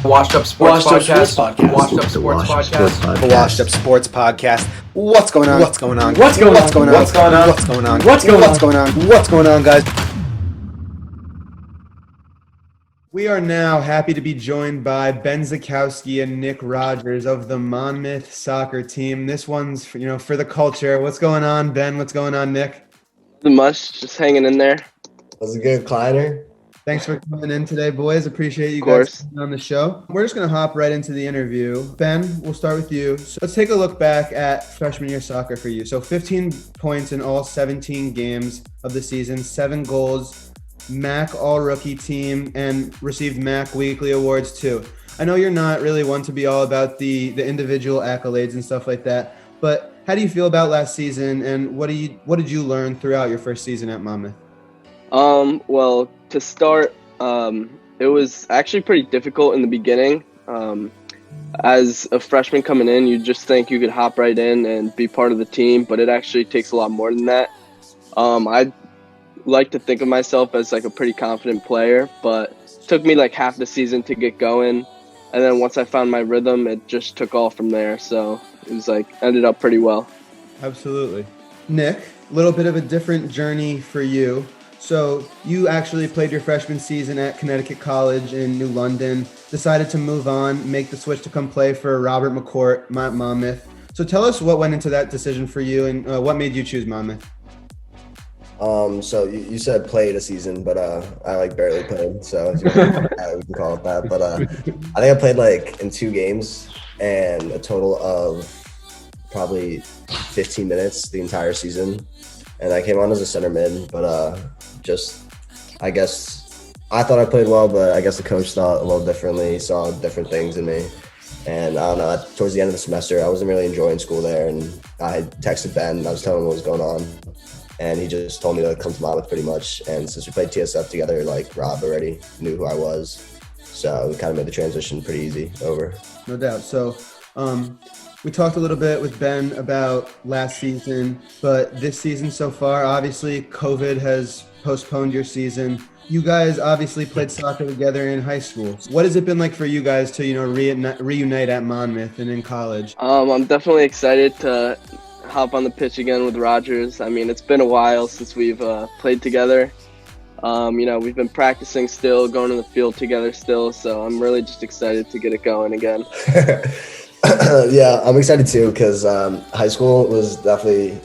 Washed Up Sports Podcast. Washed Up Sports Podcast. The Washed Up Sports Podcast. What's going on? What's going on? What's going on? What's going on? What's going on? What's going on? What's going on? What's going on? What's going on, guys? We are now happy to be joined by Ben Zakowski and Nick Rogers of the Monmouth soccer team. This one's, for the culture. What's going on, Ben? What's going on, Nick? Nothing much, just hanging in there. Was a good Kleiner. Thanks for coming in today, boys. Appreciate you guys coming on the show. We're just going to hop right into the interview. Ben, we'll start with you. So let's take a look back at freshman year soccer for you. So 15 points in all 17 games of the season, 7 goals, MAC all-rookie team, and received MAC weekly awards too. I know you're not really one to be all about the individual accolades and stuff like that, but how do you feel about last season, and what did you learn throughout your first season at Monmouth? Well, to start, it was actually pretty difficult in the beginning. As a freshman coming in, you just think you could hop right in and be part of the team, but it actually takes a lot more than that. I like to think of myself as like a pretty confident player, but it took me like half the season to get going. And then once I found my rhythm, it just took off from there. So it was like, ended up pretty well. Absolutely. Nick, a little bit of a different journey for you. So you actually played your freshman season at Connecticut College in New London, decided to move on, make the switch to come play for Robert McCourt, Monmouth. So tell us what went into that decision for you and what made you choose Monmouth? So you said played a season, but I barely played, so we can call it that. But I think I played in 2 games and a total of probably 15 minutes the entire season. And I came on as a center mid, but I guess I thought I played well, but I guess the coach thought a little differently. He saw different things in me. And I don't know, towards the end of the semester, I wasn't really enjoying school there. And I had texted Ben, I was telling him what was going on. And he just told me to come to Monmouth pretty much. And since we played TSF together, Rob already knew who I was. So we kind of made the transition pretty easy over. No doubt. So we talked a little bit with Ben about last season, but this season so far, obviously COVID has postponed your season. You guys obviously played soccer together in high school. What has it been like for you guys to, reunite at Monmouth and in college? I'm definitely excited to hop on the pitch again with Rogers. I mean, it's been a while since we've played together. We've been practicing still, going to the field together still, so I'm really just excited to get it going again. Yeah, I'm excited too because high school was definitely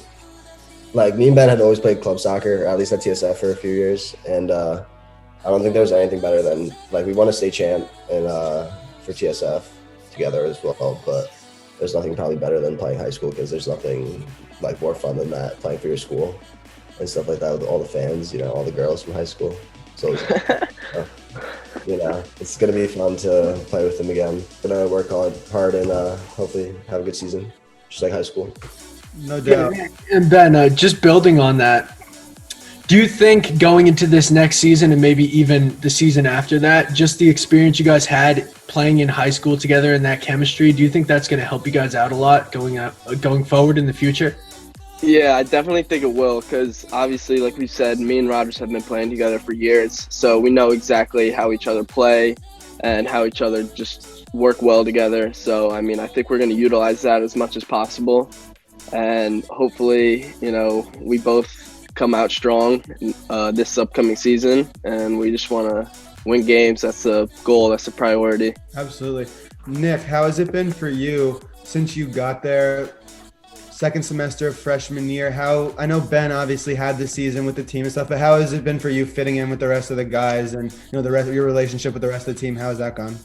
me and Ben had always played club soccer, or at least at TSF for a few years, and I don't think there was anything better than we won a state champ and for TSF together as well, but there's nothing probably better than playing high school because there's nothing more fun than that, playing for your school and stuff like that with all the fans, all the girls from high school. So it's going to be fun to play with them again. Going to work hard and hopefully have a good season, just like high school. No doubt. And Ben, just building on that, do you think going into this next season and maybe even the season after that, just the experience you guys had playing in high school together and that chemistry, do you think that's going to help you guys out a lot going forward in the future? Yeah, I definitely think it will because obviously, like we said, me and Rogers have been playing together for years, so we know exactly how each other play and how each other just work well together. So, I mean, I think we're going to utilize that as much as possible, and hopefully, we both come out strong this upcoming season, and we just want to win games. That's the goal. That's the priority. Absolutely. Nick, how has it been for you since you got there? Second semester of freshman year. I know Ben obviously had the season with the team and stuff, but how has it been for you fitting in with the rest of the guys and the rest of your relationship with the rest of the team? How has that gone?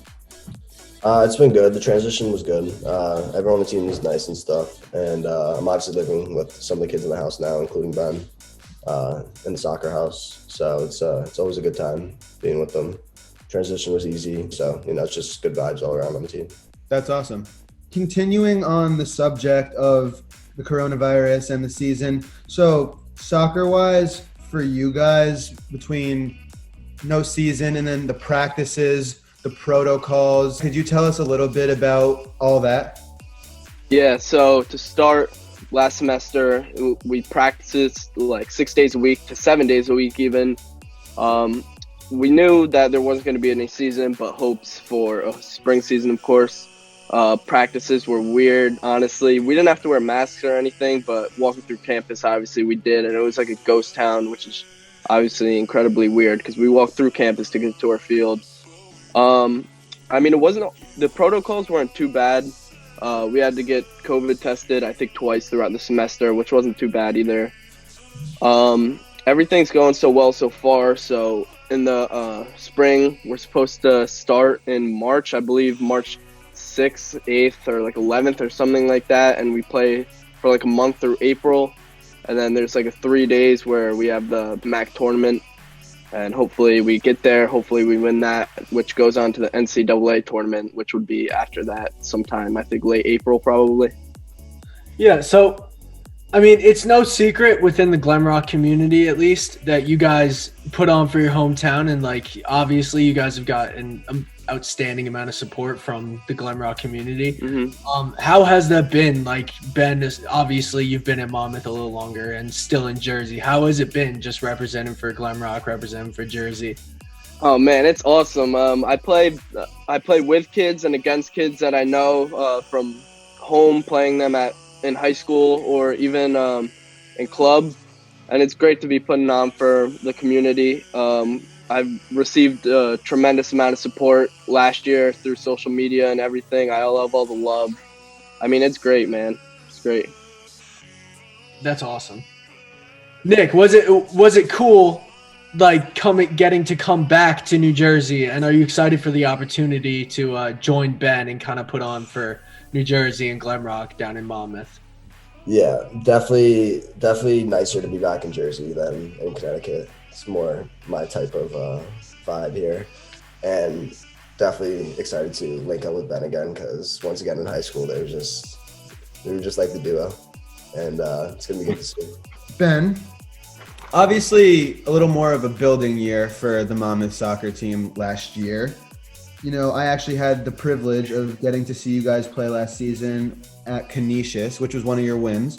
It's been good. The transition was good. Everyone on the team is nice and stuff, and I'm obviously living with some of the kids in the house now, including Ben, in the soccer house. So it's always a good time being with them. Transition was easy, so it's just good vibes all around on the team. That's awesome. Continuing on the subject of the coronavirus and the season. So soccer-wise, for you guys, between no season and then the practices, the protocols, could you tell us a little bit about all that? Yeah, so to start, last semester we practiced 6 days a week to 7 days a week even. we knew that there wasn't going to be any season, but hopes for a spring season, of course. Practices were weird, honestly. We didn't have to wear masks or anything, but walking through campus, obviously, we did. And it was like a ghost town, which is obviously incredibly weird because we walked through campus to get to our field. It wasn't – the protocols weren't too bad. We had to get COVID tested, I think, twice throughout the semester, which wasn't too bad either. Everything's going so well so far. So in the spring, we're supposed to start in March, I believe, March 6th, 8th, or like 11th or something like that. And we play for like a month through April. And then there's like 3 days where we have the MAC tournament. And hopefully we get there. Hopefully we win that, which goes on to the NCAA tournament, which would be after that sometime, I think late April probably. Yeah, so, I mean, it's no secret within the Glenrock community, at least, that you guys put on for your hometown. And, like, obviously you guys have got an outstanding amount of support from the Glenrock community. Mm-hmm. How has that been? Like, Ben, obviously you've been at Monmouth a little longer and still in Jersey. How has it been just representing for Glenrock, representing for Jersey? Oh man, it's awesome. I play with kids and against kids that I know from home, playing them in high school or even in club, and it's great to be putting on for the community. I've received a tremendous amount of support last year through social media and everything. I love all the love. I mean, it's great, man. It's great. That's awesome. Nick, was it cool, like getting to come back to New Jersey? And are you excited for the opportunity to join Ben and kind of put on for New Jersey and Glenrock down in Monmouth? Yeah, definitely nicer to be back in Jersey than in Connecticut. It's more my type of vibe here, and definitely excited to link up with Ben again because once again in high school we were just like the duo, and it's gonna be good to see. Ben, obviously a little more of a building year for the Monmouth soccer team last year. You know, I actually had the privilege of getting to see you guys play last season at Canisius, which was one of your wins.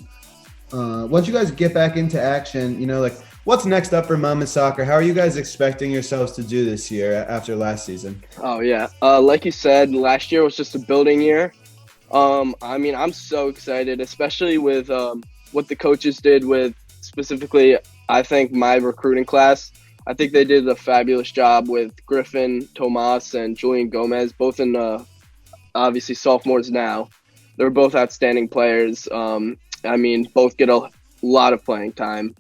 Once you guys get back into action, you know, like, what's next up for Monmouth soccer? How are you guys expecting yourselves to do this year after last season? Oh yeah, like you said, last year was just a building year. I'm so excited, especially with what the coaches did with specifically, I think, my recruiting class. I think they did a fabulous job with Griffin, Tomas, and Julian Gomez, both in obviously sophomores now. They're both outstanding players. Both get a lot of playing time.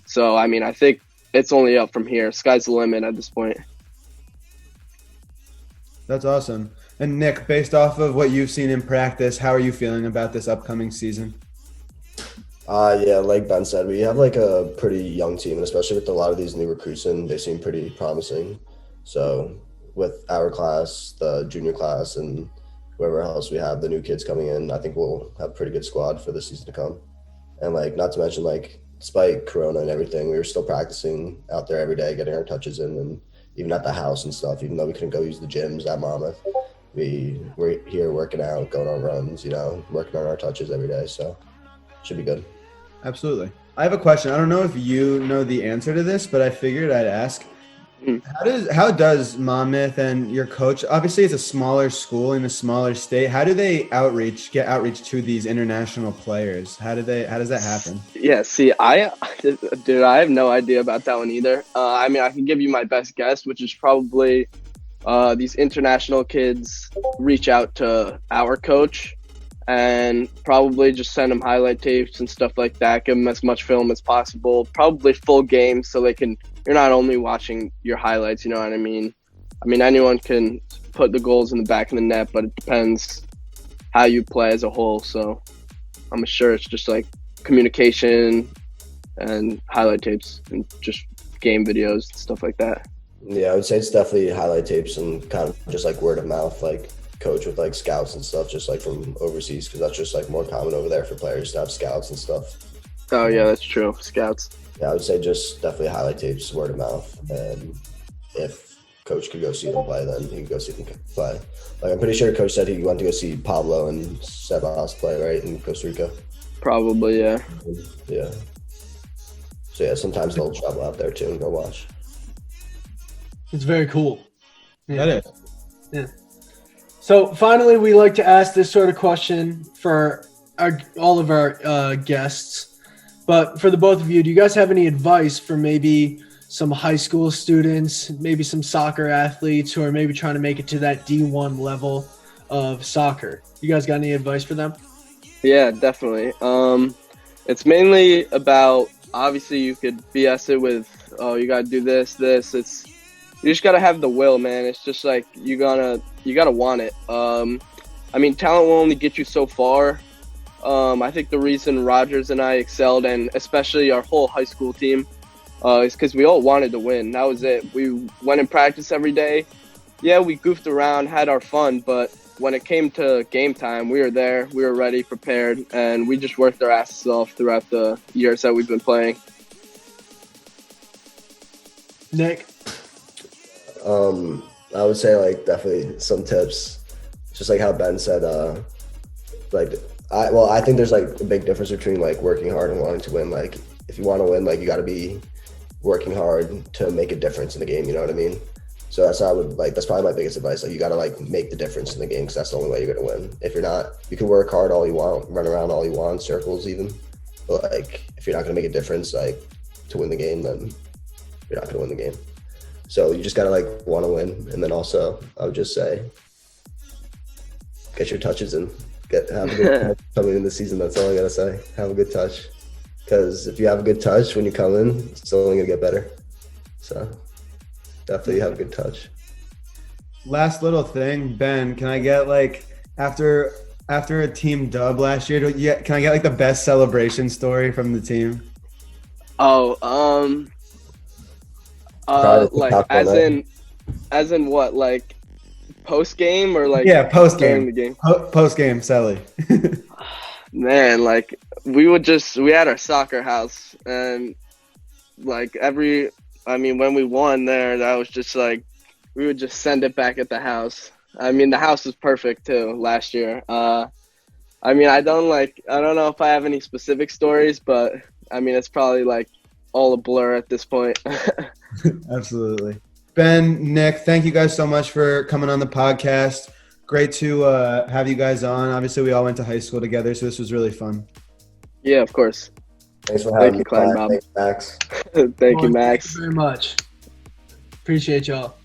So, I think it's only up from here. Sky's the limit at this point. That's awesome. And Nick, based off of what you've seen in practice, how are you feeling about this upcoming season? Yeah, like Ben said, we have like a pretty young team, and especially with a lot of these new recruits in, they seem pretty promising. So with our class, the junior class, and whoever else we have, the new kids coming in, I think we'll have a pretty good squad for the season to come. And like, not to mention, like, despite Corona and everything, we were still practicing out there every day, getting our touches in, and even at the house and stuff, even though we couldn't go use the gyms at Monmouth, we were here working out, going on runs, you know, working on our touches every day. So should be good. Absolutely. I have a question. I don't know if you know the answer to this, but I figured I'd ask. How does Monmouth and your coach, obviously it's a smaller school in a smaller state, how do they get outreach to these international players? How does that happen? Yeah, see, I have no idea about that one either. I can give you my best guess, which is probably these international kids reach out to our coach and probably just send them highlight tapes and stuff like that, give them as much film as possible, probably full games so you're not only watching your highlights, you know what I mean? Anyone can put the goals in the back of the net, but it depends how you play as a whole. So I'm sure it's just like communication and highlight tapes and just game videos and stuff like that. Yeah, I would say it's definitely highlight tapes and kind of just like word of mouth, like coach with like scouts and stuff, just like from overseas, because that's just like more common over there for players to have scouts and stuff. Oh yeah, that's true. Scouts. Yeah, I would say just definitely highlight tapes, word of mouth, and if coach could go see them play, then he could go see them play. Like, I'm pretty sure coach said he went to go see Pablo and Sebas play, right, in Costa Rica. Probably, yeah. Yeah. So yeah, sometimes they'll travel out there too and go watch. It's very cool. Yeah. That is. Yeah. So finally, we like to ask this sort of question for all of our guests. But for the both of you, do you guys have any advice for maybe some high school students, maybe some soccer athletes who are maybe trying to make it to that D1 level of soccer? You guys got any advice for them? Yeah, definitely. It's mainly about, obviously you could BS it with, oh, you gotta do this. You just gotta have the will, man. It's just like you gotta want it. I mean, talent will only get you so far. I think the reason Rogers and I excelled, and especially our whole high school team, is because we all wanted to win. That was it. We went in practice every day. Yeah, we goofed around, had our fun, but when it came to game time, we were there, we were ready, prepared, and we just worked our asses off throughout the years that we've been playing. Nick? I would say like definitely some tips, just like how Ben said. I think there's like a big difference between like working hard and wanting to win. Like if you want to win, like you got to be working hard to make a difference in the game. You know what I mean? So that's how I would like. That's probably my biggest advice. Like you got to like make the difference in the game because that's the only way you're gonna win. If you're not, you can work hard all you want, run around all you want, circles even. But like if you're not gonna make a difference, like to win the game, then you're not gonna win the game. So you just gotta like want to win, and then also I would just say get your touches and have a good touch coming in the season. That's all I gotta say. Have a good touch, because if you have a good touch when you come in, it's only gonna get better. So definitely have a good touch. Last little thing, Ben, can I get like after a team dub last year? Can I get like the best celebration story from the team? Oh, like as in what, like post game or like post during game the game? Post game, Sally. Man, like we had our soccer house, and like when we won there, that was just like we would just send it back at the house. I mean, the house was perfect too last year. I don't know if I have any specific stories, but I mean it's probably like all a blur at this point. Absolutely. Ben, Nick, thank you guys so much for coming on the podcast. Great to have you guys on. Obviously, we all went to high school together, so this was really fun. Yeah, of course. Thanks for having me, Klein, Bob. Thanks, Max. Thank you, Max. Thank you very much. Appreciate y'all.